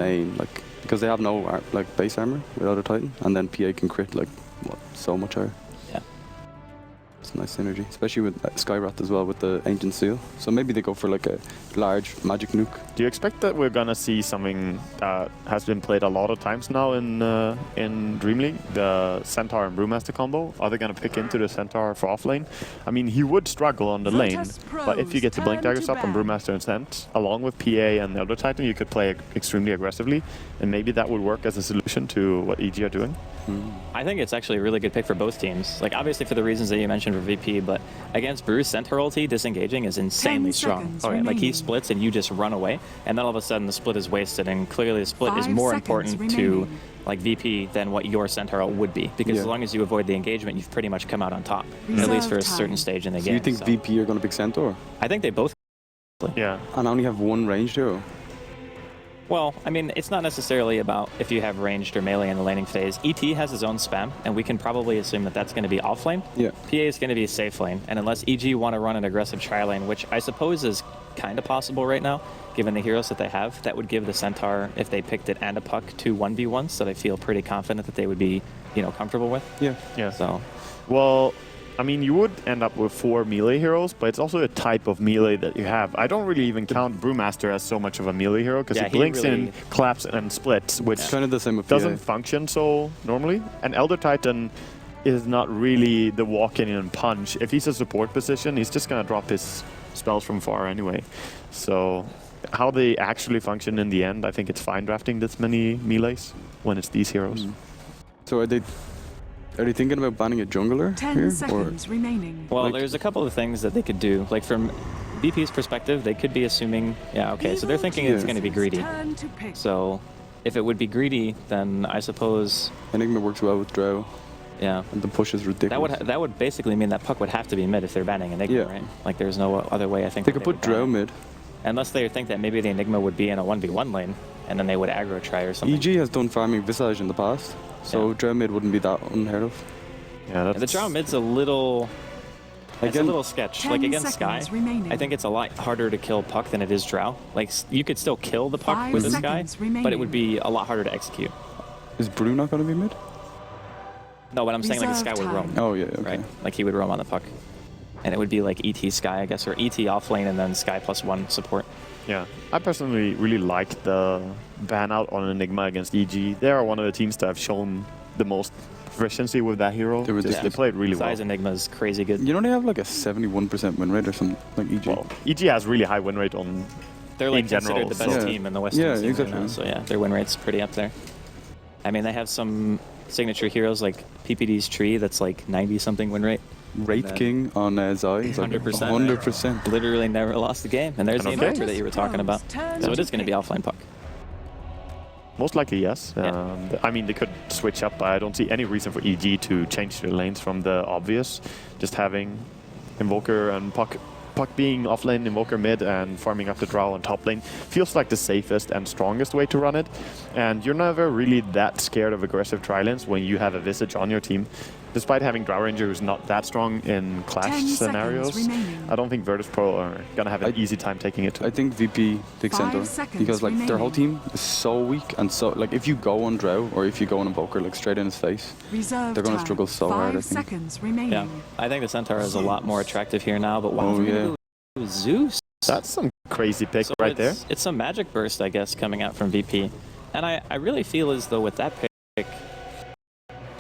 insane, like, because they have no like base armor without a Titan, and then PA can crit like what, so much higher. Yeah. It's a nice synergy, especially with Skyrath as well with the Ancient Seal. So maybe they go for like a large magic nuke. Do you expect that we're gonna see something that has been played a lot of times now in DreamLeague, the Centaur and Brewmaster combo? Are they gonna pick into the Centaur for offlane? I mean, he would struggle on the lane, but if you get the Blink Daggers up on Brewmaster and Cent, along with PA and the other Titan, you could play extremely aggressively, and maybe that would work as a solution to what EG are doing. I think it's actually a really good pick for both teams. Like, obviously for the reasons that you mentioned for VP, but against Brew's Centaur ulti, disengaging is insanely strong. Oh, yeah, like he splits and you just run away, and then all of a sudden the split is wasted, and clearly the split is more important to like VP than what your Centaur ult would be, because as long as you avoid the engagement, you've pretty much come out on top, at least for a certain stage in the game. So you think VP are going to pick Centaur? I think they both. Yeah. And only have one ranged hero? Well, I mean, it's not necessarily about if you have ranged or melee in the laning phase. ET has his own spam, and we can probably assume that that's going to be off lane. Yeah. PA is going to be safe lane, and unless EG want to run an aggressive tri-lane, which I suppose is kind of possible right now, given the heroes that they have, that would give the Centaur, if they picked it and a Puck, 2 1v1s that I feel pretty confident that they would be, you know, comfortable with. Yeah. Yeah. So, well, I mean, you would end up with 4 melee heroes, but it's also a type of melee that you have. I don't really even count Brewmaster as so much of a melee hero, because he blinks in, claps, and splits, which kind of the same with doesn't function so normally. And Elder Titan is not really the walk-in and punch. If he's a support position, he's just going to drop his spells from far anyway. So how they actually function in the end, I think it's fine drafting this many melees when it's these heroes. So are they thinking about banning a jungler 10 here? seconds remaining. well, like, there's a couple of things that they could do. Like, from VP's perspective, they could be assuming, yeah, okay, so they're thinking it's going to be greedy. So if it would be greedy, then I suppose Enigma works well with Drow. Yeah. And the push is ridiculous. That would basically mean that Puck would have to be mid if they're banning Enigma, right? Like, there's no other way, I think. They could put Drow mid. Unless they think that maybe the Enigma would be in a 1v1 lane, and then they would aggro try or something. EG has done farming Visage in the past, so Drow mid wouldn't be that unheard of. Yeah, the Drow mid's a little... It's a little sketch. Like, against Sky, I think it's a lot harder to kill Puck than it is Drow. Like, you could still kill the Puck with the Sky, but it would be a lot harder to execute. Is Brew not going to be mid? No, but I'm saying, like, the Sky would roam. Oh, yeah, okay. Right? Like, he would roam on the Puck. And it would be like ET Sky, I guess, or ET off lane and then Sky +1 support. Yeah, I personally really like the ban out on Enigma against EG. They are one of the teams that have shown the most proficiency with that hero. They played really well. Size Enigma is crazy good. You know, they have like a 71% win rate or something, like EG. Well, EG has really high win rate on. They're like considered the best team in the Western scene right now, so yeah, their win rate's pretty up there. I mean, they have some signature heroes like PPD's Tree that's like 90-something win rate. Wraith King on Zai, 100%. 100%. Literally never lost a game. And there's the inverter that you were talking about. So it is going to be offline Puck. Most likely, yes. I mean, they could switch up, but I don't see any reason for EG to change their lanes from the obvious. Just having Invoker and Puck being offlane, Invoker mid, and farming up the Drow on top lane feels like the safest and strongest way to run it. And you're never really that scared of aggressive tri-lanes when you have a Visage on your team. Despite having Drow Ranger who's not that strong in clash scenarios, I don't think Virtus.Pro are going to have an easy time taking it to. I think VP picks Centaur because like their whole team is so weak, and so like if you go on Drow or if you go on Invoker like straight in his face, they're going to struggle so hard, I think. Yeah, I think the Centaur is a lot more attractive here now, but wow, Zeus. That's some crazy pick right there. It's some magic burst, I guess, coming out from VP. And I really feel as though with that pick...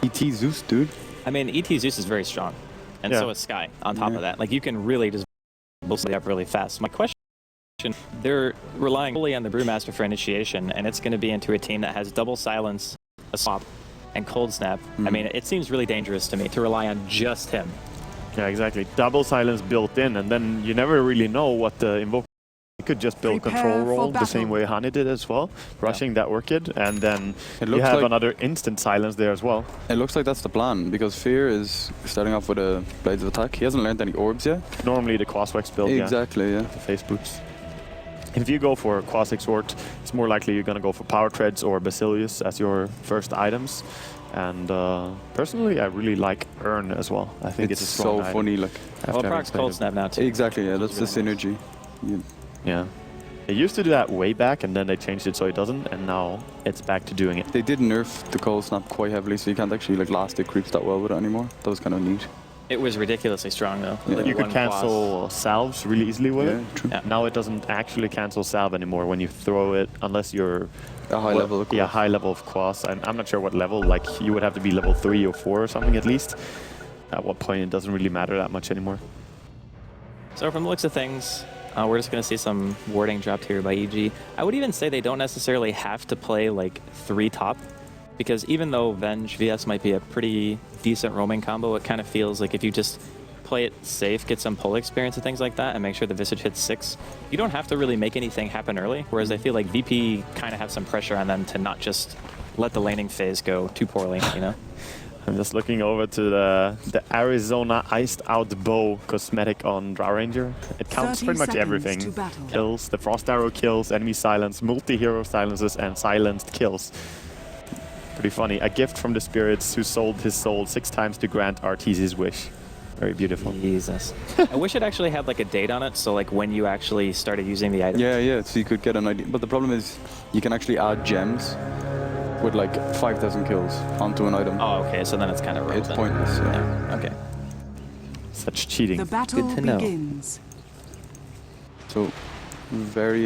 ET Zeus, dude. I mean, ET Zeus is very strong. And so is Sky on top of that. Like, you can really just boost it up really fast. My question, they're relying fully on the Brewmaster for initiation, and it's going to be into a team that has double silence, a swap, and cold snap. I mean, it seems really dangerous to me to rely on just him. Yeah, exactly. Double silence built in, and then you never really know what the Invoker... You could just build control roll the same way Hani did as well, rushing that Orchid, and then you have like another instant silence there as well. It looks like that's the plan, because Fear is starting off with a Blades of Attack. He hasn't learned any orbs yet. Normally the Quaswex build, exactly, the face boots. If you go for Quaswex Sword, it's more likely you're going to go for Power Treads or Basilius as your first items. And personally, I really like Urn as well. I think it's a strong so funny. Like, well, Proc's Cold Snap now too. Exactly, yeah, that's the synergy. Yeah. They used to do that way back, and then they changed it so it doesn't, and now it's back to doing it. They did nerf the cold snap quite heavily, so you can't actually like last hit creeps that well with it anymore. That was kind of neat. It was ridiculously strong though. Yeah. Like You could cancel salves really easily with it. True. Yeah. Now it doesn't actually cancel salve anymore when you throw it, unless you're A high level of Yeah, quas. high level of quas. I'm not sure what level. Like you would have to be level 3 or 4 or something at least. At what point it doesn't really matter that much anymore. So from the looks of things, we're just going to see some warding dropped here by EG. I would even say they don't necessarily have to play like 3 top, because even though Venge VS might be a pretty decent roaming combo, it kind of feels like if you just play it safe, get some pull experience and things like that, and make sure the Visage hits 6, you don't have to really make anything happen early, whereas I feel like VP kind of have some pressure on them to not just let the laning phase go too poorly, you know? I'm just looking over to the Arizona Iced Out Bow cosmetic on Drow Ranger. It counts pretty much everything. Kills, the Frost Arrow kills, enemy silence, multi-hero silences, and silenced kills. Pretty funny. A gift from the spirits who sold his soul 6 times to grant Arteezy's wish. Very beautiful. Jesus. I wish it actually had like a date on it, so like when you actually started using the item. Yeah, so you could get an idea. But the problem is you can actually add gems with like 5,000 kills onto an item. Oh, okay, so then it's kind of It's pointless. Yeah, okay. Such cheating. The battle Good to know. begins. So very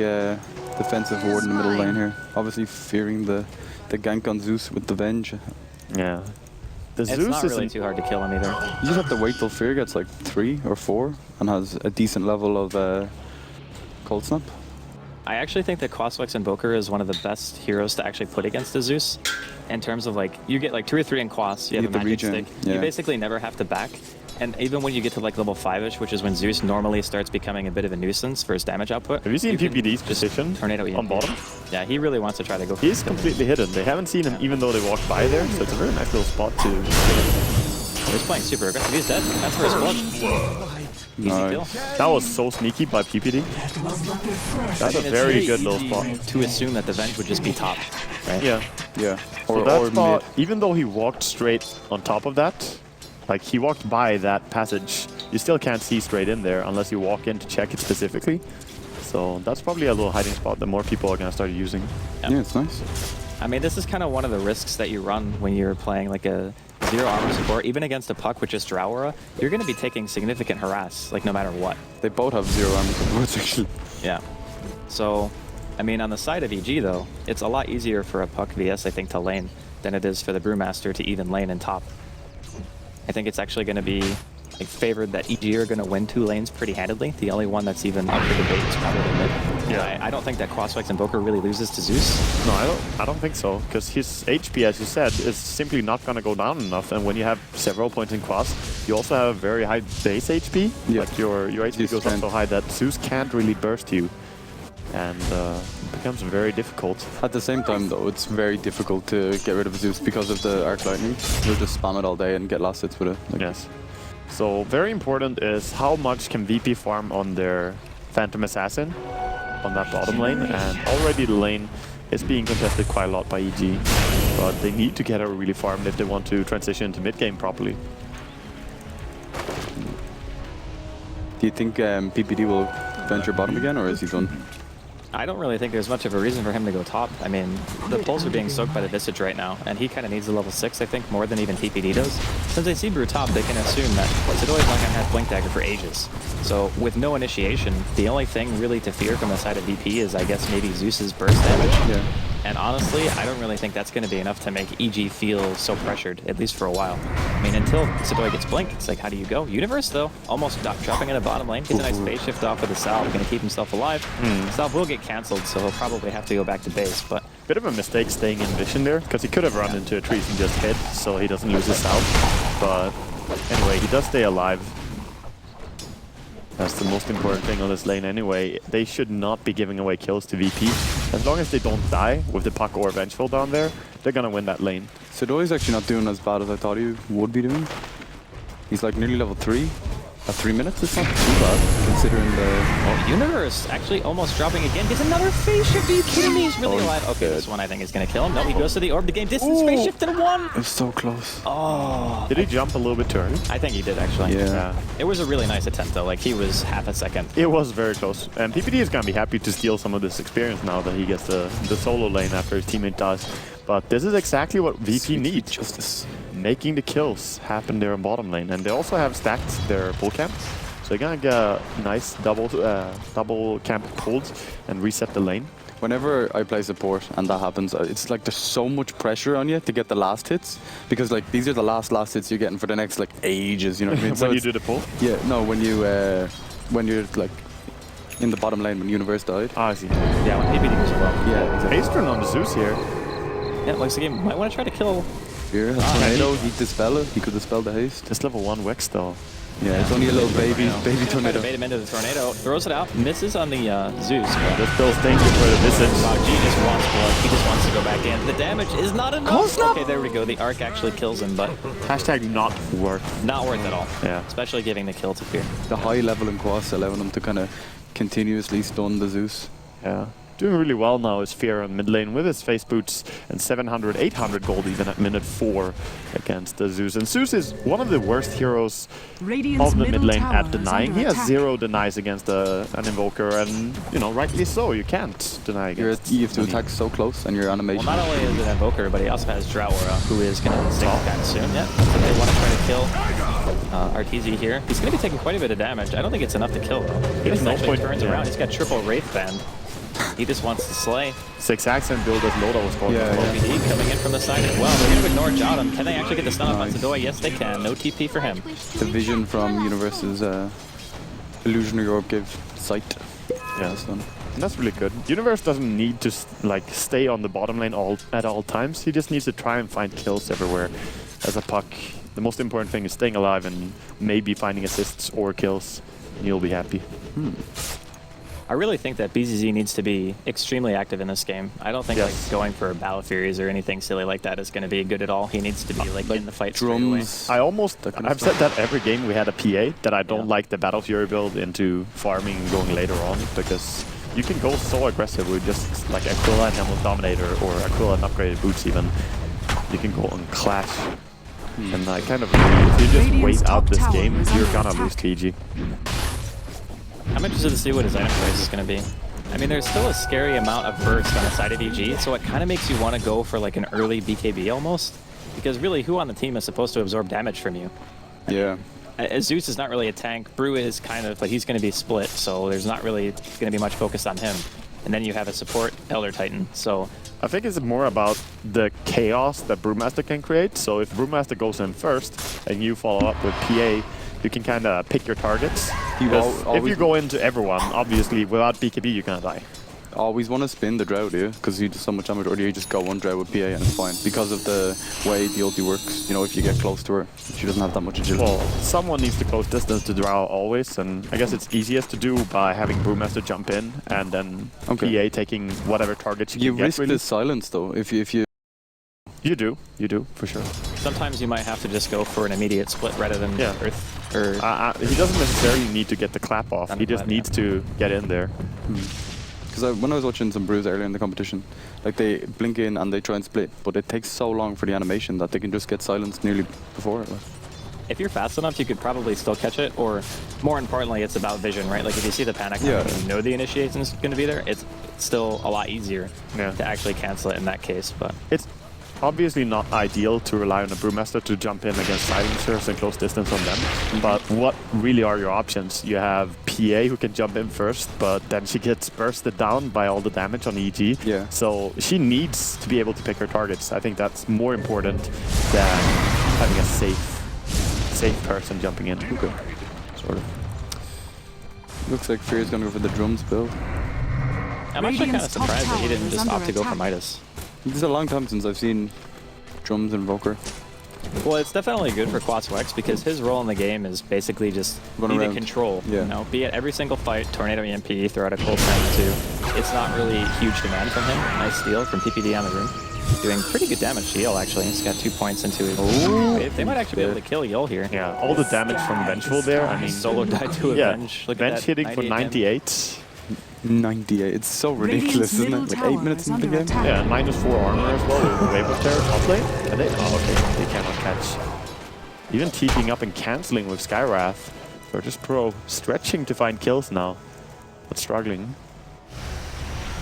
defensive ward in the middle lane here. Obviously fearing the gank on Zeus with the Venge. Yeah. The It's Zeus not really isn't too hard to kill him either. You just have to wait till Fear gets like 3 or 4 and has a decent level of cold snap. I actually think that Quasflex Invoker is one of the best heroes to actually put against the Zeus. In terms of like, you get like 2 or 3 in Quas, you have get a the magic regen, stick. yeah. You basically never have to back. And even when you get to like level 5-ish, which is when Zeus normally starts becoming a bit of a nuisance for his damage output. Have you seen can PPD's just position tornado on bottom? Yeah, he really wants to try to go for He's completely hidden. They haven't seen him even though they walked by there, so it's a very nice little spot to... He's playing super aggressive. He's dead. That's first blood. Easy kill. That was so sneaky by PPD. That's a It's very good easy little spot. to assume that the Venge would just be top, right? Yeah. Yeah. So Or, that or spot, mid. even though he walked straight on top of that, like he walked by that passage, you still can't see straight in there unless you walk in to check it specifically. So that's probably a little hiding spot that more people are going to start using. Yeah, it's nice. I mean, this is kind of one of the risks that you run when you're playing like a 0 armor support. Even against a puck with just Drow Aura, you're going to be taking significant harass, like no matter what. They both have 0 armor supports actually. Yeah. So, I mean, on the side of EG though, it's a lot easier for a puck VS, I think, to lane than it is for the Brewmaster to even lane in top. I think it's actually going to be like favored that EG are going to win 2 lanes pretty handedly. The only one that's even up for debate is probably mid. Yeah, I don't think that Quasflex Invoker really loses to Zeus. No, I don't think so, because his HP, as you said, is simply not going to go down enough. And when you have several points in Quas, you also have very high base HP. Yeah. Like your HP goes up so high that Zeus can't really burst you. And it becomes very difficult. At the same time though, it's very difficult to get rid of Zeus because of the Arc Lightning. You'll just spam it all day and get last hits with it. Like, Yes. So very important is how much can VP farm on their Phantom Assassin on that bottom lane, and already the lane is being contested quite a lot by EG, but they need to get her really farmed if they want to transition to mid game properly. Do you think PPD will venture bottom again, or is he done? I don't really think there's much of a reason for him to go top. I mean, the pulls are being soaked by the Visage right now, and he kind of needs a level 6, I think, more than even TPD does. Since they see Brew top, they can assume that Sidori's not going to have Blink Dagger for ages. So with no initiation, the only thing really to fear from the side of VP is, I guess, maybe Zeus's burst damage. Yeah. And honestly, I don't really think that's going to be enough to make EG feel so pressured, at least for a while. I mean, until Sidori gets Blink, it's like, how do you go? Universe, though, almost dropping in a bottom lane. Gets a nice phase shift off with the Salve, going to keep himself alive. Salve will get cancelled, so he'll probably have to go back to base, but... Bit of a mistake staying in vision there, because he could have run into a tree and just hit, so he doesn't lose his Salve. But anyway, he does stay alive. That's the most important thing on this lane anyway. They should not be giving away kills to VP. As long as they don't die with the Puck or Vengeful down there, they're gonna win that lane. Sidori's actually not doing as bad as I thought he would be doing. He's like nearly level 3. At 3 minutes, it's not too bad, considering the... Oh, Universe actually almost dropping again. Gets another phase shift. Are you kidding me? He's really alive. Okay, this one I think is going to kill him. No, he goes to the orb. The game distance phase shift and won. It was so close. Oh. Did he jump a little bit too early? I think he did, actually. Yeah. It was a really nice attempt, though. Like, he was half a second. It was very close. And PPD is going to be happy to steal some of this experience now that he gets the solo lane after his teammate dies. But this is exactly what VP needs. Justice. Making the kills happen there in bottom lane. And they also have stacked their bull camp. So they're going to get a nice double camp pulled and reset the lane. Whenever I play support and that happens, it's like there's so much pressure on you to get the last hits, because like these are the last hits you're getting for the next like ages, you know what I mean? When so you do the pull? Yeah, no, when you're like in the bottom lane when Universe died. Ah, I see. Yeah, when PPD was well. Yeah, exactly. Astron on the Zeus here. Yeah, it looks like he might want to try to kill. Here, tornado, he dispel it. He could dispel the haste. Just level 1 Wex though. Yeah, it's only a little baby tornado. Try to bait him into the tornado. Throws it out. Misses on the Zeus. This feels dangerous for the Visage. Wow, G just wants blood. He just wants to go back in. The damage is not enough. Okay, there we go. The arc actually kills him, but... Hashtag not worth. Not worth at all. Yeah. Especially giving the kill to Fear. The high level in Quas allowing him to kind of continuously stun the Zeus. Yeah. Doing really well now is Fear on mid lane with his face boots and 700, 800 gold even at minute 4 against the Zeus. And Zeus is one of the worst heroes of the mid lane at denying. He has 0 denies against an Invoker, and you know, rightly so. You can't deny against. You have to attack so close, and your animation. Well, not only is it Invoker, but he also has Drought Aura, who is going to stick kind of soon. Yeah, so they want to try to kill RTZ here. He's going to be taking quite a bit of damage. I don't think it's enough to kill, though. He just actually turns around. He's got triple Wraith Band. He just wants to slay. 6 accent build as Loda was called. OPD coming in from the side as well. They're going to ignore Jotum. Can they actually get the stun up on Sadoy? Yes, they can. No TP for him. The vision from Universe's Illusionary Orb gave sight. Yeah, that's really good. Universe doesn't need to like stay on the bottom lane at all times. He just needs to try and find kills everywhere. As a puck, the most important thing is staying alive and maybe finding assists or kills, and you'll be happy. I really think that BZZ needs to be extremely active in this game. I don't think like going for Battle Furies or anything silly like that is going to be good at all. He needs to be like in the fight drums. I've said that every game we had a PA that I don't like the Battle Fury build into farming and going later on, because you can go so aggressive with just like Aquila and Emerald Dominator or Aquila and upgraded boots even. You can go and clash. And I kind of, if you just wait out this game, you're gonna lose TG. I'm interested to see what his item price is going to be. I mean, there's still a scary amount of burst on the side of EG, so it kind of makes you want to go for like an early BKB almost. Because really, who on the team is supposed to absorb damage from you? Yeah. Zeus is not really a tank. Brew is kind of, but he's going to be split, so there's not really going to be much focus on him. And then you have a support Elder Titan, so... I think it's more about the chaos that Brewmaster can create. So if Brewmaster goes in first and you follow up with PA, you can kind of pick your targets. If you go into everyone, obviously, without BKB, you're going to die. Always want to spin the Drought, yeah? Because you do so much damage, or do you just go one Drought with PA and it's fine? Because of the way the ulti works, you know, if you get close to her, she doesn't have that much agility. Well, someone needs to close distance to Drow always, and I guess it's easiest to do by having Brewmaster jump in and then PA taking whatever target you can get. You risk the silence, though, if you... You do, for sure. Sometimes you might have to just go for an immediate split rather than Earth. Or he doesn't necessarily need to get the clap off. He just needs to get in there. Because when I was watching some Brews earlier in the competition, like they blink in and they try and split, but it takes so long for the animation that they can just get silenced nearly before it. If you're fast enough, you could probably still catch it, or more importantly, it's about vision, right? Like if you see the panic and you know the initiation is going to be there, it's still a lot easier to actually cancel it in that case. But it's obviously not ideal to rely on a Brewmaster to jump in against silencers and close distance on them, but what really are your options? You have PA who can jump in first, but then she gets bursted down by all the damage on EG. Yeah. So she needs to be able to pick her targets. I think that's more important than having a safe person jumping in. Okay. Sort of. Looks like Fear is going to go for the drums build. I'm actually kind of surprised that he didn't just opt to go for Midas. This is a long time since I've seen drums Invoker. Well, it's definitely good for Quatswex because his role in the game is basically just be the control. Yeah. You know, be at every single fight, Tornado EMP, throw out a cold time too. It's not really huge demand from him. Nice steal from PPD on the room. doing pretty good damage to Yol, actually. He's got 2 points into his wave. They might actually be able to kill Yol here. Yeah, all the damage from Vengeful there. I mean, solo died to a Venge. Look Venge at that, hitting for 98. 98. It's so ridiculous, isn't it? Like 8 minutes into the game. Yeah, and -4 armor as well with Wave of Terror top lane. Can they? Oh, okay. They cannot catch. Even TPing up and cancelling with Skywrath. Virtus.Pro stretching to find kills now, but struggling.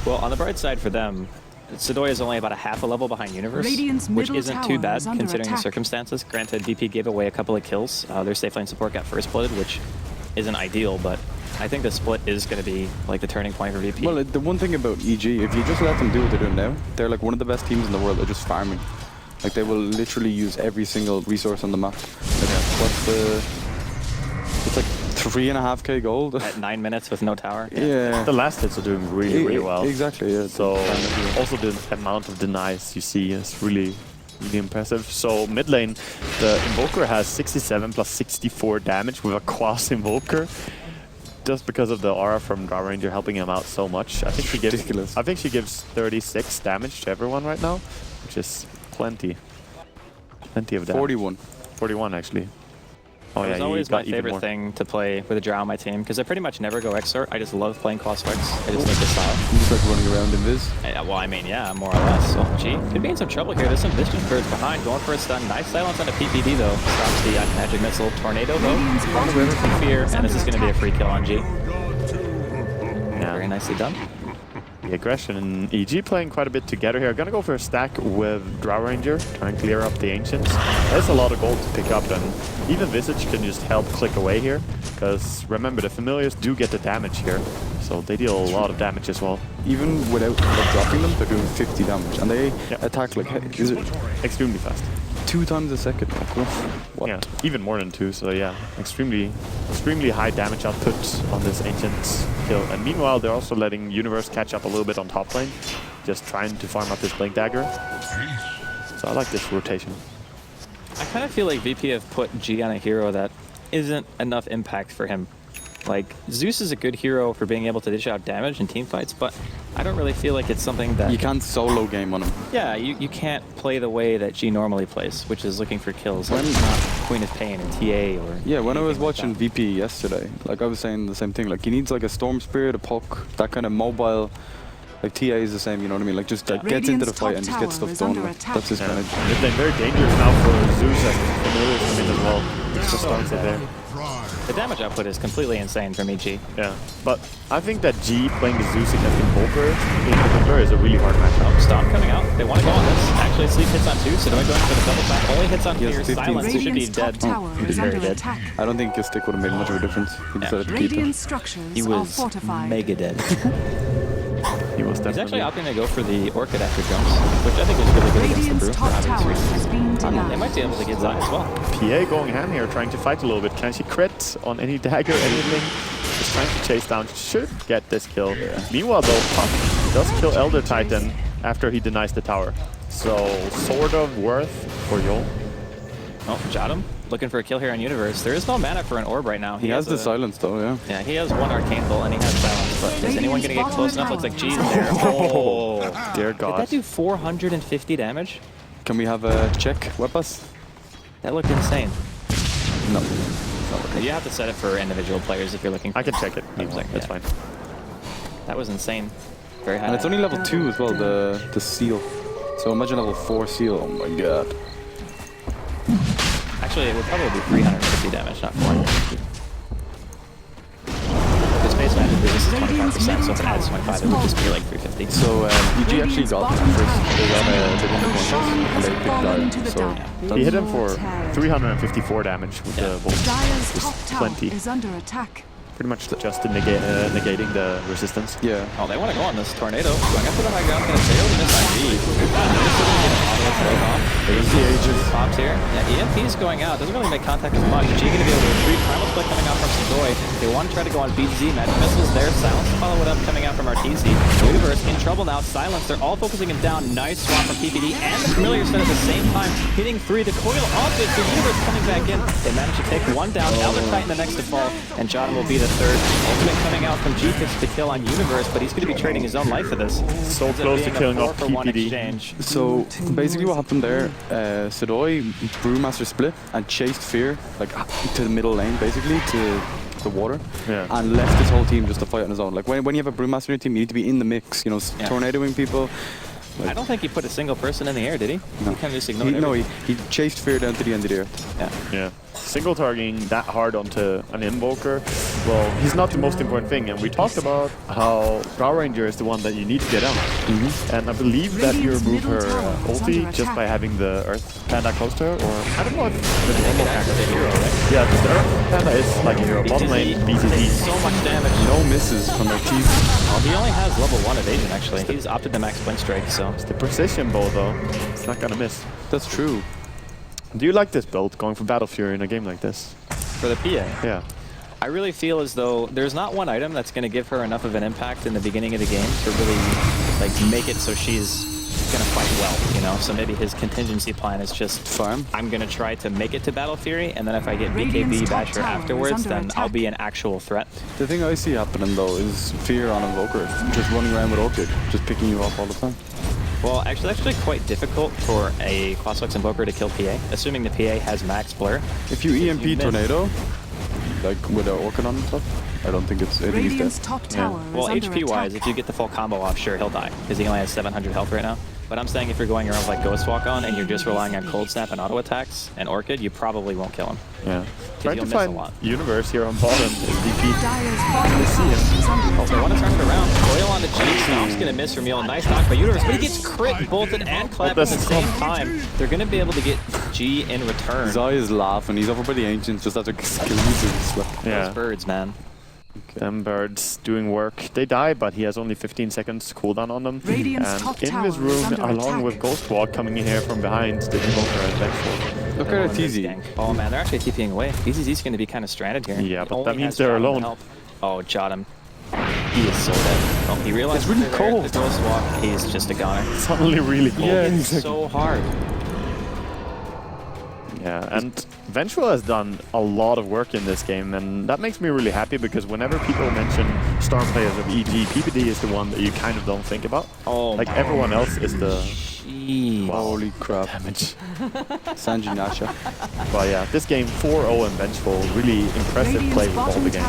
Well, on the bright side for them, Sedoya is only about a half a level behind Universe, which isn't too bad considering the circumstances. Granted, VP gave away a couple of kills. Their safe lane support got first blooded, which isn't ideal, but I think the split is going to be like the turning point for VP. Well, the one thing about EG, if you just let them do what they're doing now, they're like one of the best teams in the world at just farming. Like they will literally use every single resource on the map. Like, what's the? It's like 3.5k gold. At 9 minutes with no tower. Yeah. The last hits are doing really well. Exactly, yeah. So also the amount of denies you see is really impressive. So mid lane, the Invoker has 67 plus 64 damage with a Quas Invoker. Just because of the aura from Draw Ranger helping him out so much. I think she gives ridiculous. I think she gives 36 damage to everyone right now, which is plenty. Plenty of damage. 41. 41 actually. Oh, It's always my favorite thing to play with a Drow on my team, because I pretty much never go Exort. I just love playing Quas Vex. I just like the style. You just like running around invis? Well, I mean, yeah, more or less. So, G could be in some trouble here. There's some Vision Birds behind, going for a stun. Nice silence on a PPD, though. Stops the Magic Missile. Tornado, though, on the river from Fear, and this is going to be a free kill on G. Yeah, very nicely done. The aggression and EG playing quite a bit together here. Gonna go for a stack with Drow Ranger, try and clear up the Ancients. There's a lot of gold to pick up, and even Visage can just help click away here. Because remember, the Familiars do get the damage here, so they deal a lot of damage as well. Even without like, dropping them, they're doing 50 damage, and they attack like is it extremely fast. 2 times a second? Like, what? Yeah, even more than 2. So yeah, extremely high damage output on this Ancient kill. And meanwhile, they're also letting Universe catch up a little bit on top lane, just trying to farm up this Blink Dagger. So I like this rotation. I kind of feel like VP have put G on a hero that isn't enough impact for him. Like, Zeus is a good hero for being able to dish out damage in team fights, but I don't really feel like it's something that... You can't solo game on him. Yeah, you can't play the way that G normally plays, which is looking for kills. Like not Queen of Pain and TA or... Yeah, when I was watching VP yesterday, like I was saying the same thing. Like, he needs like a Storm Spirit, a poke, that kind of mobile... Like, TA is the same, you know what I mean? Like, just like, gets into the fight and just gets stuff done. Like, that's his kind of... They're very dangerous now for Zeus and Familiars coming as well. It's just starts it there. The damage output is completely insane from EG. Yeah, but I think that G playing the Zeus against Invoker in particular is a really hard matchup. Stomp coming out. They want to go on this. Actually, Sleep hits on 2, so do I go in for the double tap? Only hits on Fear. Silence. He should be dead. He's very dead. I don't think his stick would have made much of a difference. He decided to keep it. He was mega dead. He was He's actually opting to go for the Orchid after jumps, which I think is really good against the Brew for obvious reasons. They might be able to get Zai as well. PA going ham here, trying to fight a little bit. Can she crit on any dagger, anything? Just trying to chase down. Should get this kill. Yeah. Meanwhile, though, Puck does kill Elder Titan after he denies the tower. So, sort of worth for Yol. Oh, Jadam looking for a kill here on Universe. There is no mana for an orb right now. He has the silence though, yeah. Yeah, he has 1 Arcane Bolt and he has silence, but is anyone going to get close enough? Looks like G's there. Oh, dear God. Did that do 450 damage? Can we have a check, Wepas? That looked insane. No. You have to set it for individual players if you're looking for I can check it. That's fine. That was insane. Very high. And it's only level 2 as well, the seal. So imagine level 4 seal, oh my God. Actually, it would probably be 350 damage, not 450. The space magic resist is 25%, so if it adds 25, it would just be like 350. So EG actually got first. They won the contest and they picked Dire. So he hit him for 354 damage with the bolt. Just plenty. Pretty much just negating the resistance. Yeah. Oh, they want to go on this tornado. Going up to the high ground, going to fail to miss ID. This is going to get an auto throw off. They use the ages. Pops here. Yeah, EMP's going out. Doesn't really make contact as much. G going to be able to retreat. Primal Split coming out from Sadoy. They want to try to go on BZ. Magic Missiles there. Silence to follow it up coming out from RTZ. Universe in trouble now. Silence. They're all focusing him down. Nice swap from PPD and the Familiar Spin at the same time. Hitting 3. The coil off it. The Universe coming back in. They manage to take 1 down. Now they're fighting the next to fall. And John will be the 3rd. Ultimate coming out from G fixes the kill on Universe, but he's going to be trading his own life for this. So close to killing off PPD. So basically what happened there, Sadoy Brewmaster split and chased Fear like to the middle lane, basically to the water, and left his whole team just to fight on his own. Like when you have a Brewmaster in your team, you need to be in the mix, you know, tornadoing people. Like, I don't think he put a single person in the air, did he? No. He kind of just ignored it. He chased Fear down to the end of the earth. Yeah. Single targeting that hard onto an Invoker, well, he's not the most important thing. And we talked about how Power Ranger is the one that you need to get out. And I believe that you remove her ulti just by having the Earth Panda close to her, or I don't know if the normal character is a hero, right? Yeah, the Earth Panda is like a hero. Bottom lane, BTD. So much damage. No misses from RTZ. Well, he only has level 1 evasion, actually. He's opted to max Blink Strike, so... It's the precision bow, though. It's not gonna miss. That's true. Do you like this build, going for Battle Fury in a game like this? For the PA? Yeah. I really feel as though there's not one item that's going to give her enough of an impact in the beginning of the game to really like make it so she's going to fight well, you know? So maybe his contingency plan is just farm. I'm going to try to make it to Battle Fury, and then if I get BKB Basher afterwards, then I'll be an actual threat. The thing I see happening though is Fear on Invoker, just running around with Orchid, just picking you up all the time. Well, actually, it's actually quite difficult for a Crossfox Invoker to kill PA, assuming the PA has max blur. If you EMP Tornado, like with an Orchid on and stuff, I don't think it's... I think he's dead. Top tower Well, HP-wise, if you get the full combo off, sure, he'll die, because he only has 700 health right now. But I'm saying if you're going around with like Ghost Walk on and you're just relying on Cold Snap and auto attacks and Orchid, you probably won't kill him. Yeah. Trying to miss find a lot. Universe here on bottom is DP. Let's see him. Oh, they want to turn it around. Coil on the G. Stomp's going to miss from Mule. Nice knock by Universe, but he gets crit, bolted, and clapped at the same time. They're going to be able to get G in return. Zai is laughing. He's over by the Ancients just after killing Those birds, man. Them birds doing work. They die, but he has only 15 seconds cooldown on them. And in this room, along with Ghost Walk coming in here from behind, the Invoker and Vengeful. Look at TZ. Oh man, they're actually TPing away. BZZ's going to be kind of stranded here. Yeah, but that means they're alone. Oh, Jot him. He is so dead. Oh, he realized it's really cold. The Ghost Walk, he's just a goner. Suddenly really cold. Yeah, it's so hard. Yeah, and Vengeful has done a lot of work in this game, and that makes me really happy because whenever people mention star players of EG, PPD is the one that you kind of don't think about. Oh, like everyone else is the... Wow. Holy crap. Damage. Sanji Nasha. But yeah, this game 4-0 and Vengeful, really impressive play with all the games.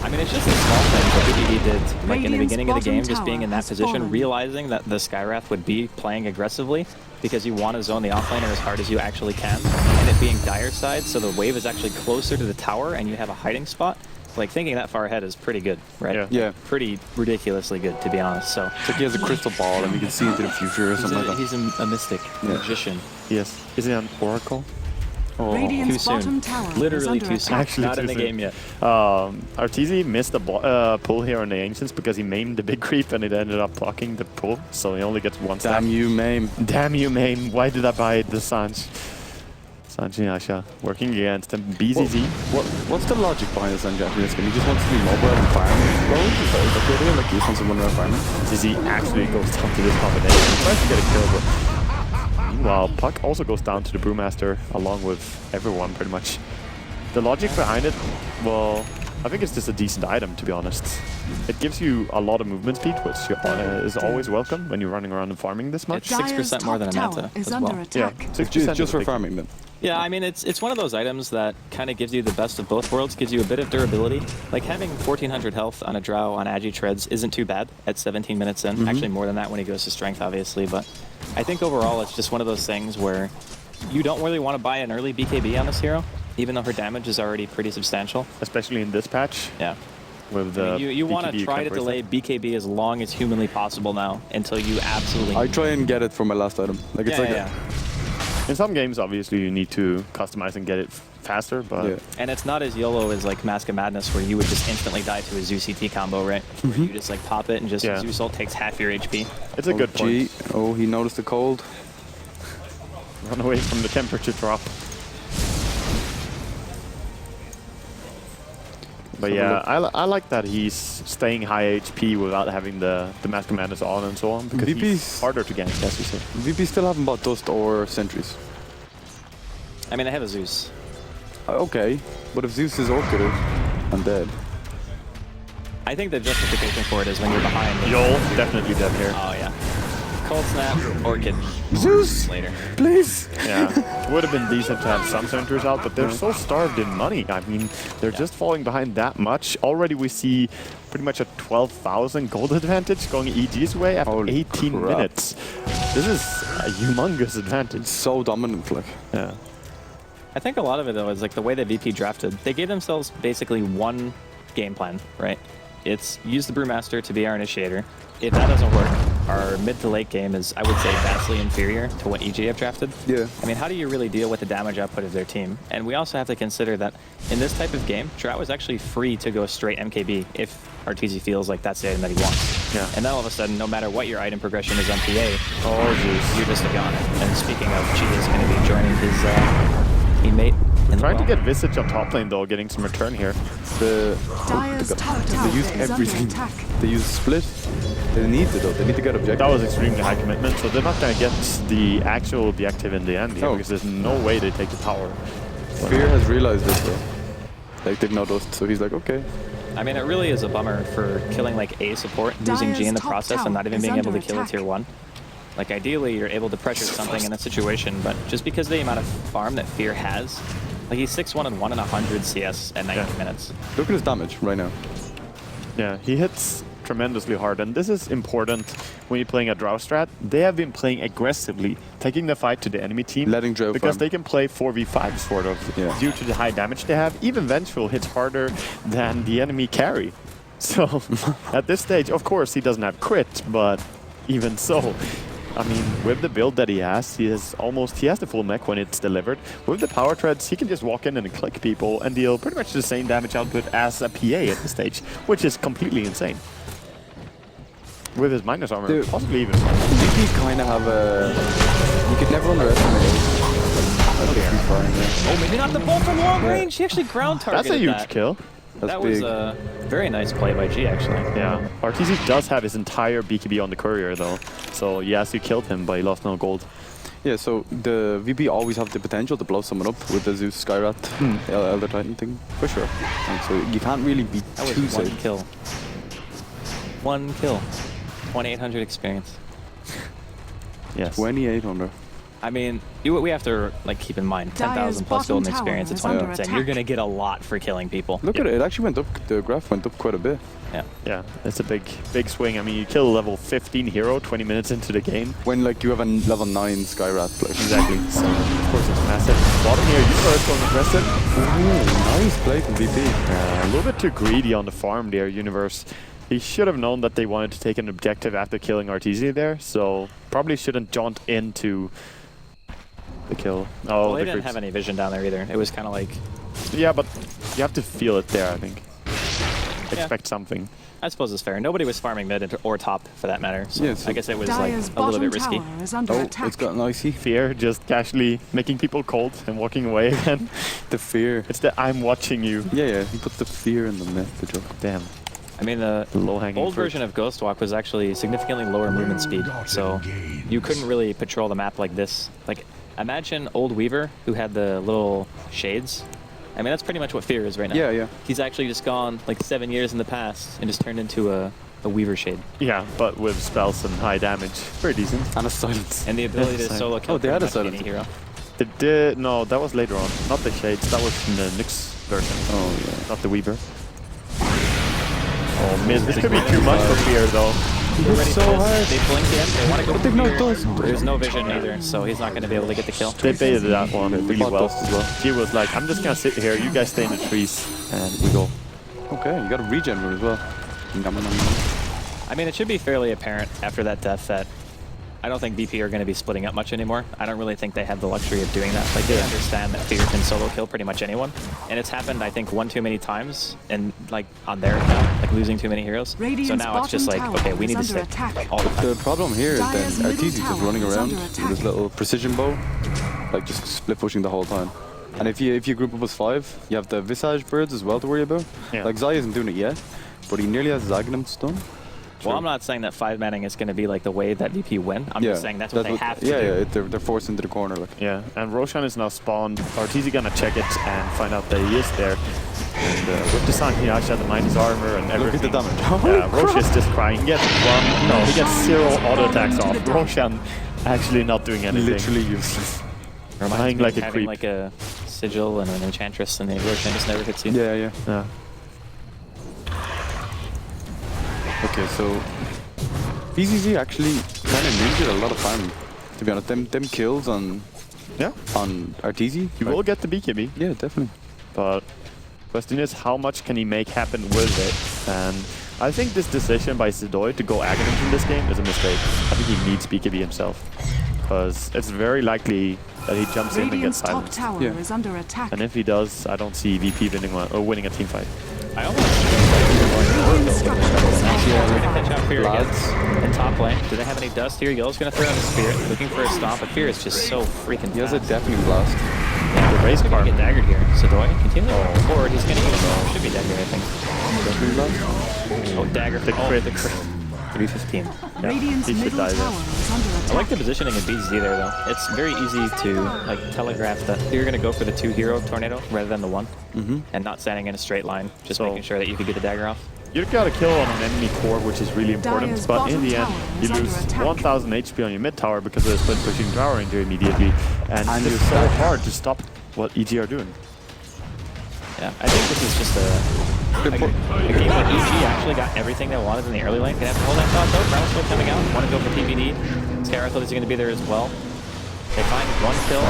I mean, it's just a small thing that PPD did, like in the beginning of the game, just being in that position, realizing that the Skywrath would be playing aggressively because you want to zone the offlaner as hard as you actually can, and it being dire side, so the wave is actually closer to the tower and you have a hiding spot. Like, thinking that far ahead is pretty good, right? Yeah. Pretty ridiculously good, to be honest. So it's like he has a crystal ball and we can see into the future or something like that. He's a mystic, magician. Yes. Is he an oracle? Oh, too soon. Literally too soon. Actually, not in the game yet. RTZ missed the pull here on the Ancients because he maimed the big creep and it ended up blocking the pull, so he only gets one stack. Damn you, Maim. Damn you, Maim. Why did I buy the Sanj? Sanji Asha working against him. BZZ. What's the logic behind the Sanji Asha in this game? He just wants to be mobile and farming. Well, is that the idea? Like, he just wants to run around farming? BZZ actually goes down to this combination. He tries to get a kill, but meanwhile, Puck also goes down to the Brewmaster along with everyone, pretty much. The logic behind it, well, I think it's just a decent item, to be honest. It gives you a lot of movement speed, which is always welcome when you're running around and farming this much. It's 6% more than a Manta as well. Yeah, 6% just for farming then. Yeah, I mean, it's one of those items that kind of gives you the best of both worlds, gives you a bit of durability. Like, having 1400 health on a Drow on Agi Treads isn't too bad at 17 minutes in. Actually, more than that when he goes to Strength, obviously. But I think overall, it's just one of those things where you don't really want to buy an early BKB on this hero, even though her damage is already pretty substantial. Especially in this patch. Yeah. With the you want to try to delay BKB as long as humanly possible now until you absolutely... I try and get it for my last item. Like, it's in some games, obviously, you need to customize and get it faster, but... Yeah. And it's not as YOLO as, like, Mask of Madness, where you would just instantly die to a Zeus CT combo, right? Where you just, like, pop it and just Zeus ult takes half your HP. It's a good point. Oh, he noticed the cold. Run away from the temperature drop. But yeah, I like that he's staying high HP without having the mass commanders on and so on, because he's harder to gank, as you say. VP still haven't bought Dust or Sentries. I mean, I have a Zeus. Okay, but if Zeus is orchid, I'm dead. I think the justification for it is when you're behind. Yol, definitely dead here. Oh yeah. Cold Snap, Orchid. Zeus! Later. Please! Yeah, it would have been decent to have some centers out, but they're so starved in money. I mean, they're just falling behind that much. Already we see pretty much a 12,000 gold advantage going EG's way after Holy 18 crap. minutes. This is a humongous advantage. So dominant, like. Yeah. I think a lot of it though is like the way that VP drafted. They gave themselves basically one game plan, right? It's use the Brewmaster to be our initiator. If that doesn't work, our mid to late game is, I would say, vastly inferior to what EG have drafted. Yeah. I mean, how do you really deal with the damage output of their team? And we also have to consider that in this type of game, Drought is actually free to go straight MKB if Arteezy feels like that's the item that he wants. Yeah. And then all of a sudden, no matter what your item progression is on PA, Oh, jeez. you're just a goner. And speaking of, Cheetah's going to be joining his teammate. Trying to get Visage on top lane though, getting some return here. They use everything. They use Split. They need to though. They need to get objective. That was extremely high commitment, so they're not going to get the actual objective in the end here, because there's no way they take the tower. Fear has realized this though. Like they've no Dust, so he's like, okay. I mean, it really is a bummer for killing like a support, losing G in the process, and not even being able to kill a tier 1. Like ideally, you're able to pressure something in that situation, but just because of the amount of farm that Fear has, like he's 6-1 and 1 in 100 CS at 90 minutes. Look at his damage right now. Yeah, he hits tremendously hard, and this is important when you're playing a Drow strat. They have been playing aggressively, taking the fight to the enemy team, Letting Drow because farm. they can play 4v5 sort of, due to the high damage they have. Even Vengeful hits harder than the enemy carry. So at this stage, of course, he doesn't have crit, but even so, I mean, with the build that he has the full mech when it's delivered. With the power treads, he can just walk in and click people and deal pretty much the same damage output as a PA at this stage, which is completely insane. With his minus armor, Dude, possibly even. VP kind of have a... You could never underestimate it. Oh, maybe not the bolt from long range. He actually ground targeted That's a huge kill. That was a very nice play by G, actually. Yeah, Arteezy does have his entire BKB on the courier though, so yes, he killed him, but he lost no gold. Yeah, so the VP always have the potential to blow someone up with the Zeus Skyrat Elder Titan thing, for sure. And so you can't really be That too was one safe. kill. One kill. 2,800 experience. Yes. 2,800. I mean, we have to like keep in mind 10,000 plus bottom golden experience at tower is 20%. under You're attack. gonna get a lot for killing people. Look at it, it actually went up, the graph went up quite a bit. Yeah. Yeah, it's a big swing. I mean, you kill a level 15 hero 20 minutes into the game. When like you have a level 9 Skyrat. Like. Exactly. So, of course, it's massive. Bottom here, Universe going aggressive. Ooh, nice play from VP. A little bit too greedy on the farm there, Universe. He should have known that they wanted to take an objective after killing Arteezy there, so probably shouldn't jaunt into the kill. Oh, Well, they the didn't creeps. have any vision down there either. It was kind of like, Yeah, but you have to feel it there, I think. Expect something. I suppose it's fair. Nobody was farming mid or top for that matter. So Yeah, so I guess it was Dyer's like a little bottom bit risky. tower is under Oh, attack. it's gotten icy. Fear, just casually making people cold and walking away again. The fear. It's the I'm watching you. Yeah, he puts the fear in the myth, the joke. Damn. I mean, the Low-hanging old fruit. version of Ghost Walk was actually significantly lower movement speed, so you couldn't really patrol the map like this. Like, imagine old Weaver who had the little shades. I mean, that's pretty much what Fear is right now. Yeah, yeah. He's actually just gone like 7 years in the past and just turned into a Weaver shade. Yeah, but with spells and high damage. Very decent. And a silence. And the ability to Same. solo kill Oh, they had a pretty much silence. any hero. They did, no, that was later on. Not the Shades, that was in the Nyx version. Oh, yeah. Not the Weaver. Oh, mid. This could be too much for Fear, though. They're ready so for this. hard. They blinked in. They want to go But for they've no Fear. dust. There's no vision either, so he's not going to be able to get the kill. They baited that one really bought well. dust as well. He was like, I'm just gonna sit here, you guys stay in the trees, and we go. Okay, you got a regen rune as well. Nom, nom, nom. I mean, it should be fairly apparent after that death that I don't think VP are going to be splitting up much anymore. I don't really think they have the luxury of doing that. Like, they understand that Fear can solo kill pretty much anyone. And it's happened, I think, one too many times, and like on their account, like losing too many heroes. So now it's just like, okay, we need to stay all the time. The problem here is then Arteezy just running around with his little precision bow, like just split pushing the whole time. And if you group up as 5, you have the Visage birds as well to worry about. Yeah. Like Zai isn't doing it yet, but he nearly has his Aghanim stun. Well, I'm not saying that 5-manning is going to be like the way that VP win. I'm just saying that's what they have to do. Yeah, they're forced into the corner. Like. Yeah, and Roshan is now spawned. Arteezy gonna check it and find out that he is there. And with the San Hiyasha, the minus armor, and everything. Look at the damage. Yeah, Roshan is just crying. He gets one. No, he gets 0 auto attacks off. Roshan actually not doing anything. Literally useless. Dying like a having creep. like a sigil and an enchantress, and the Roshan just never hits you. Yeah. Okay, so BZZ actually kind of needed a lot of farming. To be honest, them kills on Arteezy. He will get the BKB. Yeah, definitely. But question is, how much can he make happen with it? And I think this decision by Sidoi to go Aghanim in this game is a mistake. I think he needs BKB himself, because it's very likely that he jumps in and gets silenced. Tower is under attack. And if he does, I don't see VP winning a team fight. I almost catch out Fear again in top lane. Do they have any dust here? Yellow's going to throw out a Spirit, looking for a stomp, but Fear is just so freaking fast. He has a deafening blast. Yeah, the race car. Get daggered here. Sidoi, continue forward. He's going to use it. Should be daggered, I think. Deafening blast? Oh, dagger. The crit. The crit. 315. Yeah, he should die there. I like the positioning in BZZ there, though. It's very easy to like telegraph that you're going to go for the 2-hero tornado rather than the 1, and not standing in a straight line, just making sure that you can get the dagger off. You got a kill on an enemy core, which is really important, but in the end, you lose 1000 HP on your mid tower because of the split pushing Power Ranger immediately, and it's so hard to stop what EG are doing. Yeah, I think this is just a game where EG actually got everything they wanted in the early lane. Gonna have to hold that thought though. Brown's still coming out. Want to go for TPD. Skyra thought he's going to be there as well. They find 1 kill.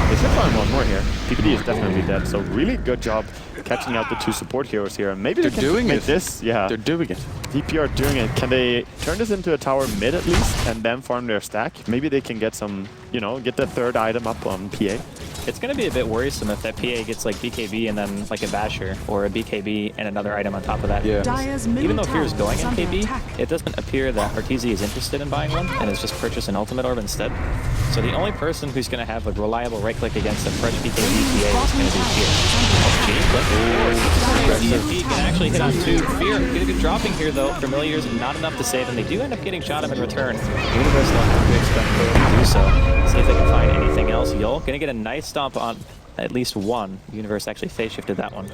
They should find 1 more here. TPD is definitely dead, so really good job catching out the 2 support heroes here. And maybe they're doing it. This. Yeah, they're doing it. VP are doing it. Can they turn this into a tower mid at least and then farm their stack? Maybe they can get some, get the 3rd item up on PA. It's going to be a bit worrisome if that PA gets like BKB and then like a Basher, or a BKB and another item on top of that. Yeah. Even though Fear is going in KB, it doesn't appear that Arteezy is interested in buying one and has just purchased an Ultimate Orb instead. So the only person who's going to have a reliable right click against a fresh BKB PA is going to be Fear. He can actually hit on 2. Fear going to be dropping here though. Familiars not enough to save, and they do end up getting shot him in return. Universe will have to expect Fear to do so. See if they can find anything else. Yol going to get a nice stomp on at least 1. Universe actually phase shifted that one.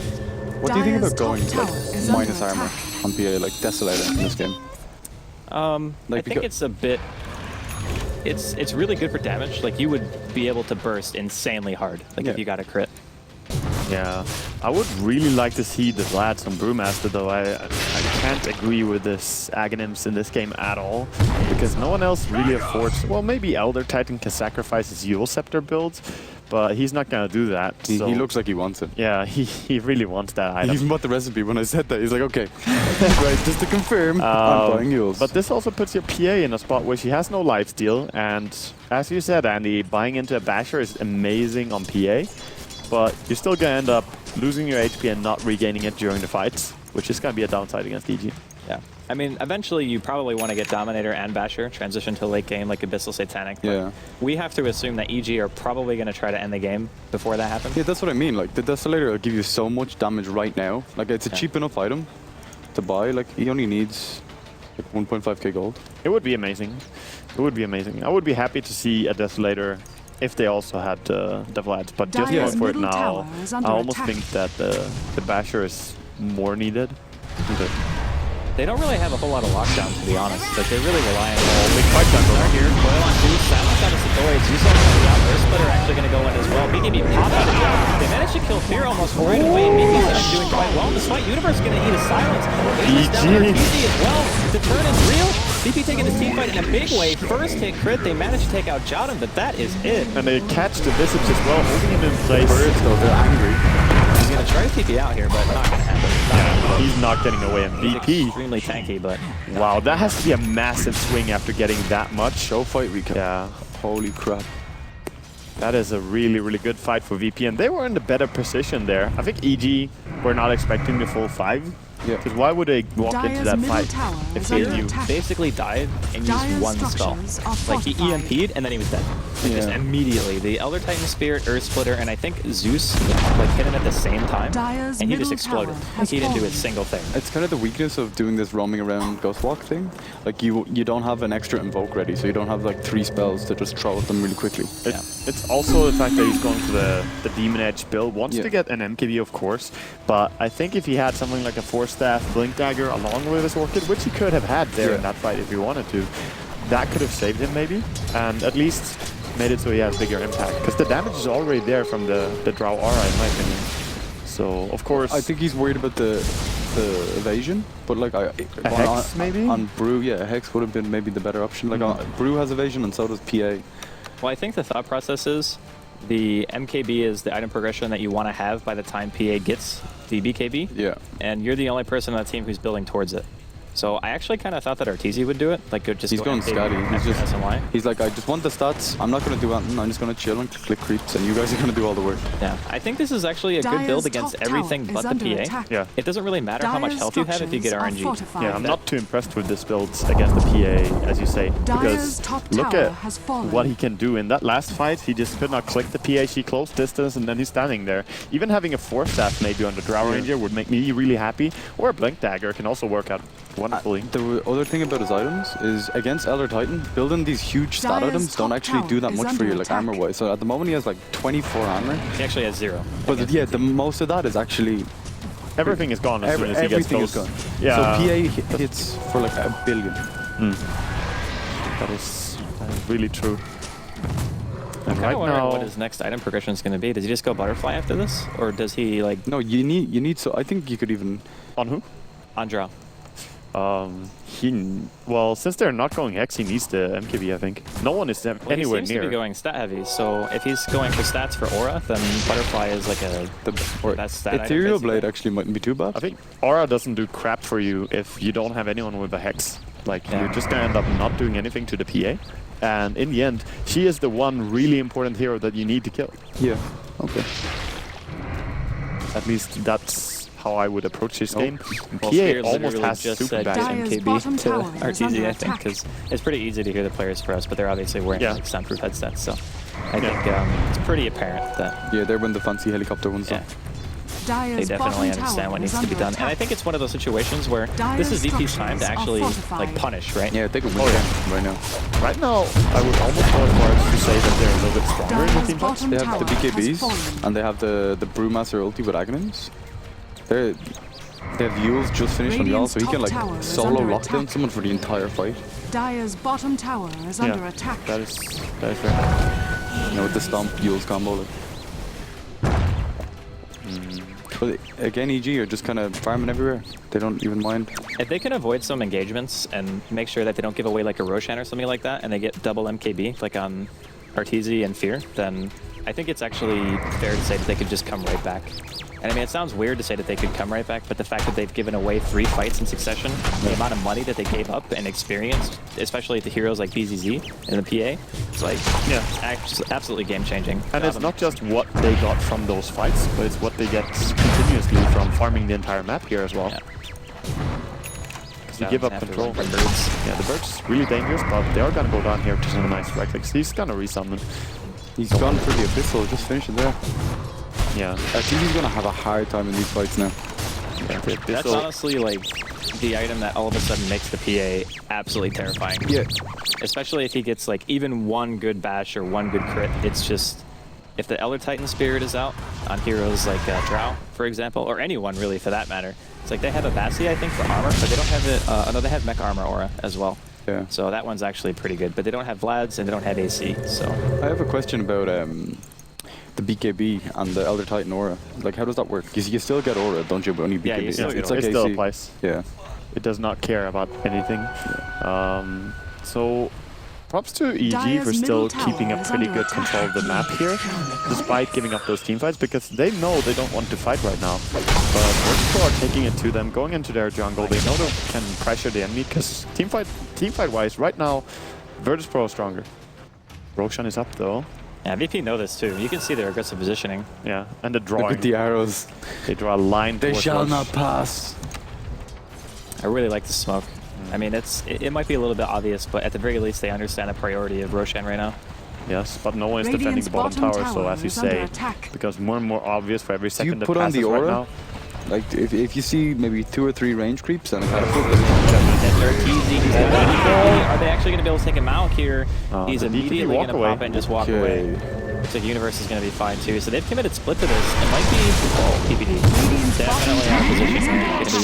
What do you think about going like minus armor on PA, like Desolator in this game? I think it's a bit. It's really good for damage. Like, you would be able to burst insanely hard, like if you got a crit. Yeah, I would really like to see the Vlads on Brewmaster, though. I can't agree with this Aghanims in this game at all, because no one else really affords. Well, maybe Elder Titan can sacrifice his Eul Scepter builds, but he's not gonna do that. He looks like he wants it. Yeah, he really wants that item. He even bought the recipe when I said that. He's like, okay, right, just to confirm, I'm buying Euls. But this also puts your PA in a spot where she has no lifesteal, and as you said, Andy, buying into a Basher is amazing on PA. But you're still going to end up losing your HP and not regaining it during the fights, which is going to be a downside against EG. Yeah. I mean, eventually you probably want to get Dominator and Basher, transition to late game like Abyssal Satanic. Yeah. We have to assume that EG are probably going to try to end the game before that happens. Yeah, that's what I mean. Like, the Desolator will give you so much damage right now. Like, it's a cheap enough item to buy. Like, he only needs like 1.5k gold. It would be amazing. It would be amazing. I would be happy to see a Desolator if they also had the Vlads, but just going for it now, I almost think that the Basher is more needed. They don't really have a whole lot of lockdown, to be honest. Like, they really rely on big fight time over here. Coil on 2, silence out of Sidoi. Zuso coming out. Earth Splitter actually going to go in as well. BKB pop out of Job. They managed to kill Fear almost right away. BKB's actually doing quite well. Despite Universe going to eat a silence. Easy as well. The turn is real. BP taking this team fight in a big way. First hit crit. They managed to take out Jotun, but that is it. And they catch the Visage as well, holding him in place. Birds, though, they're angry. going to try to TP out here, but not going to happen. He's not getting away in He's VP. extremely tanky, but... Wow, that has to be a massive swing after getting that much. Show fight recap. Yeah. Holy crap. That is a really, really good fight for VP, and they were in the better position there. I think EG were not expecting the full 5. Yeah. Because why would they walk into that fight if they knew? Basically died and used one spell. Like he EMP'd and then he was dead. Like just immediately. The Elder Titan Spirit, Earth Splitter, and I think Zeus like hit him at the same time, and he just exploded. Like he didn't do a single thing. It's kind of the weakness of doing this roaming around Ghost Walk thing. Like you don't have an extra invoke ready, so you don't have like 3 spells to just throw at them really quickly. It's also the fact that he's going for the Demon Edge build. Wants to get an MKB, of course, but I think if he had something like a 4-staff Blink Dagger along with his Orchid, which he could have had there in that fight if he wanted to, that could have saved him maybe, and at least made it so he has bigger impact. Because the damage is already there from the Drow Aura, in my opinion. So, of course... I think he's worried about the evasion, but like a Hex, maybe? On Brew, a Hex would have been maybe the better option. Like Brew has evasion and so does PA. Well, I think the thought process is the MKB is the item progression that you want to have by the time PA gets the BKB. Yeah. And you're the only person on the team who's building towards it. So I actually kind of thought that Arteezy would do it. Like, just he's going scatty. He's like, I just want the stats. I'm not going to do anything. I'm just going to chill and click creeps, and you guys are going to do all the work. Yeah, I think this is actually a good build against everything but the PA. Yeah. It doesn't really matter how much health you have if you get RNG. Yeah, I'm not too impressed with this build against the PA, as you say, because look at what he can do. In that last fight, he just could not click the PA. She close distance, and then he's standing there. Even having a 4-staff maybe on the Drow Ranger would make me really happy, or a Blink Dagger can also work out wonderfully. The other thing about his items is against Elder Titan, building these huge stat items don't actually do that much for you, like armor-wise. So at the moment he has like 24 armor. He actually has 0. But yeah, the most of that is actually... Everything is gone as soon as he gets close. Everything is gone. Yeah. So PA hits for like 1 billion. That is really true. And right now, what his next item progression is going to be. Does he just go Butterfly after this, or does he like? No, you need. So I think you could even on who? On Drow. Well, since they're not going Hex, he needs the MKB, I think. No one is anywhere he seems near. To be going stat heavy, so if he's going for stats for Aura, then Butterfly is like that's stat Ethereal item, Blade actually mightn't be too bad. I think Aura doesn't do crap for you if you don't have anyone with a Hex. Like, you're just gonna end up not doing anything to the PA. And in the end, she is the one really important hero that you need to kill. Yeah, okay. At least that's how I would approach this game. Well, PA almost has just super bad MKB to Arteezy, I think, because it's pretty easy to hear the players press, but they're obviously wearing like soundproof headsets, so I think it's pretty apparent that... Yeah, they're wearing the fancy helicopter ones. Yeah. They definitely understand what needs to be done. And I think it's one of those situations where this is VP's time to actually like punish, right? Yeah, they can win right now. Right now, I would almost go as far as to say that they're a little bit stronger in the team fights. They have the BKBs, and they have the Brewmaster ulti with Aghanims. They have Yules just finished on y'all, so he can like solo lock down someone for the entire fight. Dire's bottom tower is under attack. That is very nice. You know, with the Stomp Yules combo. Like. But again, EG are just kind of farming everywhere. They don't even mind. If they can avoid some engagements and make sure that they don't give away like a Roshan or something like that, and they get double MKB, like on Arteezy and Fear, then I think it's actually fair to say that they could just come right back. And I mean, it sounds weird to say that they could come right back, but the fact that they've given away 3 fights in succession, the amount of money that they gave up and experienced, especially to heroes like BZZ and the PA, it's like, absolutely game-changing. And it's not just what they got from those fights, but it's what they get continuously from farming the entire map here as well. You give up control. The birds. Yeah, the birds really dangerous, but they are gonna go down here to some nice right clicks. He's gonna resummon. He's gone for the Abyssal, just finish it there. Yeah. I think he's gonna have a hard time in these fights now. Yeah, that's honestly like the item that all of a sudden makes the PA absolutely terrifying. Yeah. Especially if he gets like even one good bash or one good crit. It's just, if the Elder Titan Spirit is out on heroes like Drow, for example, or anyone really for that matter, it's like they have a Bassi, I think, for armor, but they don't have it. No, they have Mech Armor Aura as well. Yeah. So that one's actually pretty good, but they don't have Vlad's and they don't have AC. So I have a question about the BKB and the Elder Titan Aura. Like, how does that work? Because you still get Aura, don't you? But only BKB. Yeah, you still it's like still AC. applies. Yeah. It does not care about anything. Yeah. So props to EG for still keeping a pretty good control of the map here, despite giving up those team fights, because they know they don't want to fight right now. But Virtus.Pro are taking it to them, going into their jungle. They know they can pressure the enemy, because team fight wise, right now, Virtus.Pro is stronger. Roshan is up though. Yeah, VP know this too. You can see their aggressive positioning. Yeah, and the drawing. Look at the arrows. They draw a line. They shall Rosh. not pass. I really like the smoke. I mean, it might be a little bit obvious, but at the very least, they understand the priority of Roshan right now. Yes, but no one is defending the bottom tower, so as you say, because more and more obvious for every second that put on passes the aura? right now. Like, if you see maybe 2 or 3 range creeps, then it's kind of cool. Are they actually going to be able to take him out here? He's immediately going to pop and just walk away. So Universe is going to be fine too. So they've committed split to this. It might be PPD. Definitely out of position.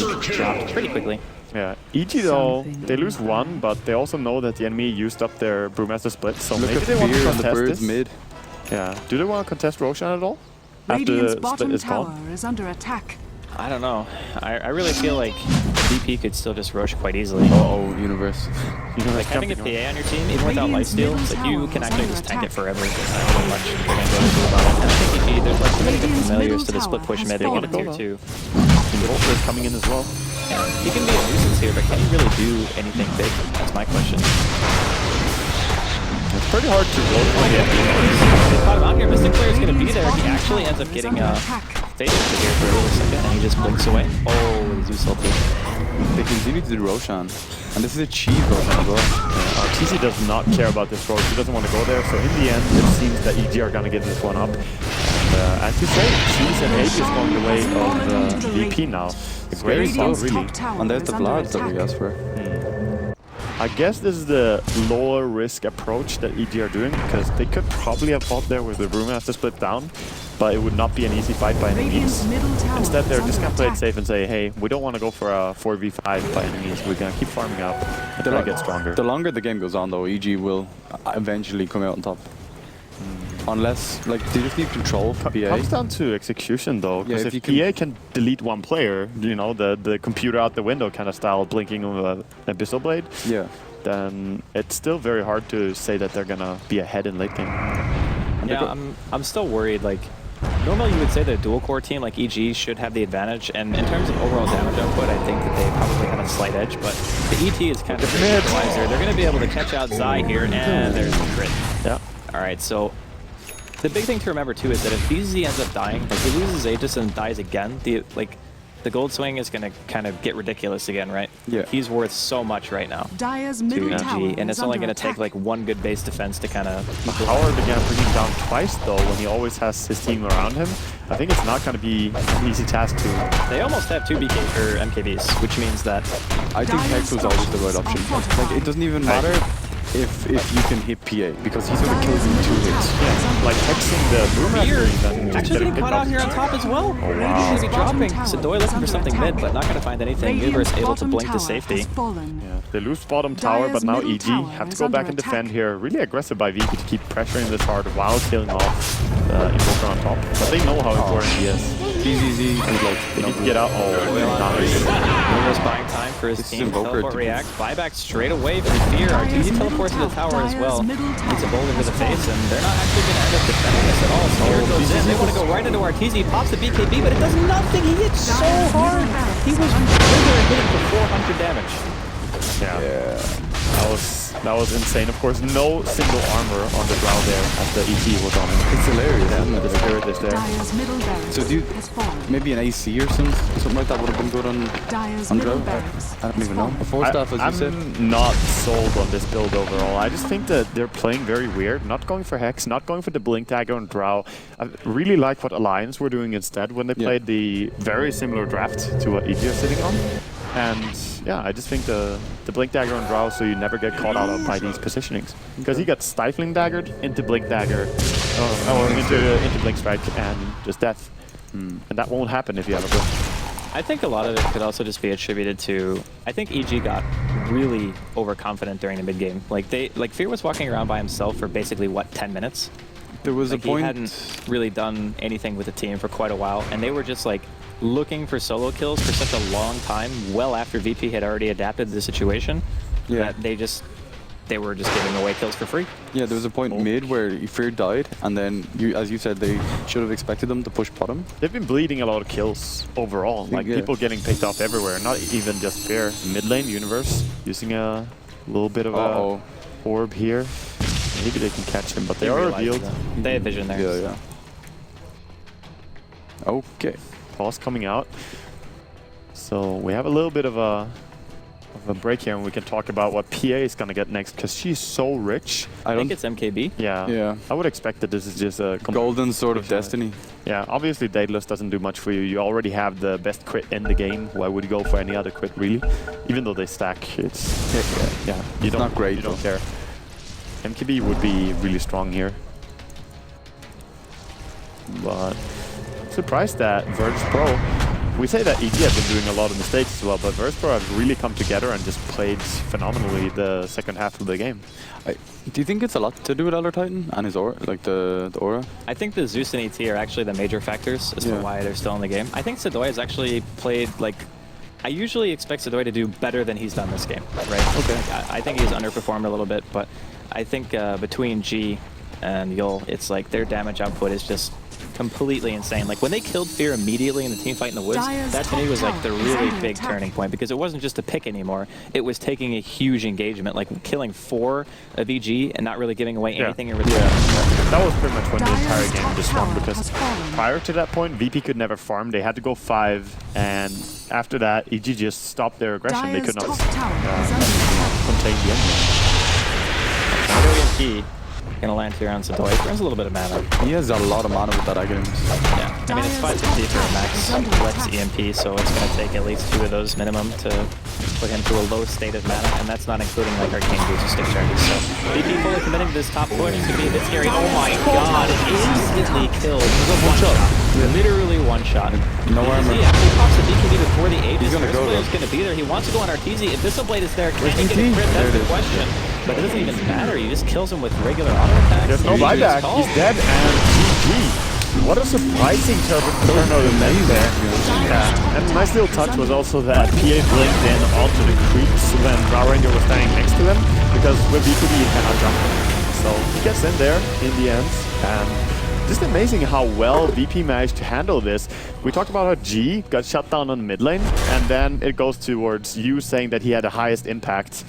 Going to be dropped pretty quickly. Yeah, EG though, they lose 1, but they also know that the enemy used up their Brewmaster split, so maybe they want to contest this. Mid. Yeah, do they want to contest Roshan at all? Radiant's After the split is tower gone? is under attack. I don't know. I really feel like VP could still just rush quite easily. Uh-oh, Universe. Like having a PA on your team, even without lifesteal, like you can actually just tank it forever. There's not really much you're going to go into about it. And I think EG, there's like too many good familiars to the split push mid. They want to tier 2. Volker is coming in as well. Yeah, he can be a nuisance here, but can he really do anything big? That's my question. It's pretty hard to roll for the enemy. They caught him out here. Mystic Player is going to be there. He actually ends up getting faded to here for a little second, and he just blinks away. Oh, Zeus ulti. They continue to do Roshan. And this is a cheap Roshan as well. TC does not care about this road. He doesn't want to go there, so in the end, it seems that EG are going to get this one up. And as you say, Cheese and Age is going the way of VP now. It's very slow, really. And there's the Vlads that we asked for. I guess this is the lower risk approach that EG are doing, because they could probably have fought there with the Brewmaster split down, but it would not be an easy fight by any means. Instead, they're just going to play it safe and say, hey, we don't want to go for a 4v5 by any means. We're going to keep farming up and try to get stronger. The longer the game goes on, though, EG will eventually come out on top. Unless, like, they just need control for PA. It comes down to execution, though, because Yeah, if PA can delete one player, you know, the computer out the window kind of style, blinking of an Abyssal Blade, then it's still very hard to say that they're going to be ahead in late game. And yeah, I'm still worried. Like, normally you would say that a dual core team like EG should have the advantage, and in terms of overall damage output, I think that they probably have a slight edge, but the ET is kind of the equalizer. They're going to be able to catch out Zai here, and there's the crit. Yeah. All right, so the big thing to remember too is that if BZ ends up dying, like he loses Aegis and dies again, the gold swing is going to kind of get ridiculous again, right? Yeah. He's worth so much right now Dire's to middle tower EG, and it's is only under going to take attack. like one good base defense to kind of Howard began bringing him down twice, though, when he always has his team around him. I think it's not going to be an easy task to... They almost have 2 BK or MKBs, which means that... I think Hex was always the right option. Like, it doesn't even matter if you can hit PA, because he's going to kill you in 2 hits. Yeah, like hexing the Brewmaster. Actually getting caught out here on top as well. Oh, wow. He's going to be dropping. Sadoy looking for something mid, but not going to find anything. Universe able to blink to safety. Yeah, they lose bottom tower, but now EG have to go back and defend here. Really aggressive by VP to keep pressuring this hard while killing off Invoker on top. But they know how important he is. BZZ is like, They need to get out. Oh, nice. Universe buying time for his team. Teleport react. Buyback straight away from Fear. RTZ teleports to the tower as well. Needs a bolt into the face, and they're not actually going to end up defending this at all. So here goes in. They want to go right into RTZ. Pops the BKB, but it does nothing. He hits so hard. He was hitting for 400 damage. Yeah. That was insane. Of course, no single armor on the ground there as the ET was on him. it's hilarious, isn't it? The spirit is there. Dire's middle barracks So do you, has fallen. maybe an AC or something like that would have been good on Dire's on middle Drow? barracks I don't has even know. fallen. Before stuff, as you said. I'm not sold on this build overall. I just think that they're playing very weird, not going for Hex, not going for the Blink Dagger and Drow. I really like what Alliance were doing instead when they played the very similar draft to what EG are sitting on. And yeah, I just think the Blink Dagger on Drow, so you never get caught out by these positionings. Because he got Stifling Daggered into Blink Dagger, or into Blink Strike, and just death. And that won't happen if you have a Blink. I think a lot of it could also just be attributed to, I think EG got really overconfident during the mid game. Like Fear was walking around by himself for basically what, 10 minutes? There was a point. He hadn't really done anything with the team for quite a while, and they were just like looking for solo kills for such a long time, well after VP had already adapted to the situation, that they just they were just giving away kills for free. Yeah, there was a point mid where Fear died, and then, as you said, they should have expected them to push bottom. They've been bleeding a lot of kills overall. Like, people getting picked off everywhere, not even just Fear. Mid lane, Universe, using a little bit of a orb here. Maybe they can catch him, but they are revealed. They have vision there. Yeah, yeah. Okay. Pause coming out. So we have a little bit of a break here, and we can talk about what PA is going to get next, because she's so rich. I think it's MKB. Yeah. I would expect that this is just a golden sword of destiny. Yeah, obviously Daedalus doesn't do much for you. You already have the best crit in the game. Why would you go for any other crit, really? Even though they stack, it's It's not great. You don't care. MKB would be really strong here. But I'm surprised that Virtus.Pro, we say that EG have been doing a lot of mistakes as well, but Virtus.Pro have really come together and just played phenomenally the second half of the game. Do you think it's a lot to do with Elder Titan and his aura, like the aura? I think the Zeus and ET are actually the major factors as to why they're still in the game. I think Sidoi has actually played, like, I usually expect Sidoi to do better than he's done this game, right? Okay. Like, I think he's underperformed a little bit, but I think between G and Yul, it's like their damage output is just completely insane. Like when they killed Fear immediately in the team fight in the woods, that to me was like the really big turning point, because it wasn't just a pick anymore. It was taking a huge engagement, like killing 4 of EG and not really giving away anything in return. That was pretty much when the entire game just swung, because prior to that point, VP could never farm. They had to go 5, and after that, EG just stopped their aggression. They could not contain the enemy. EMP gonna land here on Sidoi. There's a little bit of mana. He has a lot of mana with that Aghanim. Yeah, I mean it's 550 for a max Lex EMP, so it's gonna take at least 2 of those minimum to put him to a low state of mana, and that's not including like arcane boots or stick charges. So VP fully committing to this top point is gonna be a bit scary. Oh my god, it instantly killed. One shot. Literally one shot. No armor. He actually pops the BKB before the Aegis. He's gonna go though. He's gonna be there. He wants to go on Arteezy. If Abyssal Blade is there, can he get a crit? That's the question. But it doesn't even matter. He just kills him with regular auto attacks. There's no buyback. He's dead, and GG. What a surprising turn of events there. Yeah. And a nice little touch was also that PA blinked in onto the creeps when Raw Ranger was standing next to him, because with BKB he cannot jump. So he gets in there in the end. And just amazing how well VP managed to handle this. We talked about how G got shut down on the mid lane, and then it goes towards you saying that he had the highest impact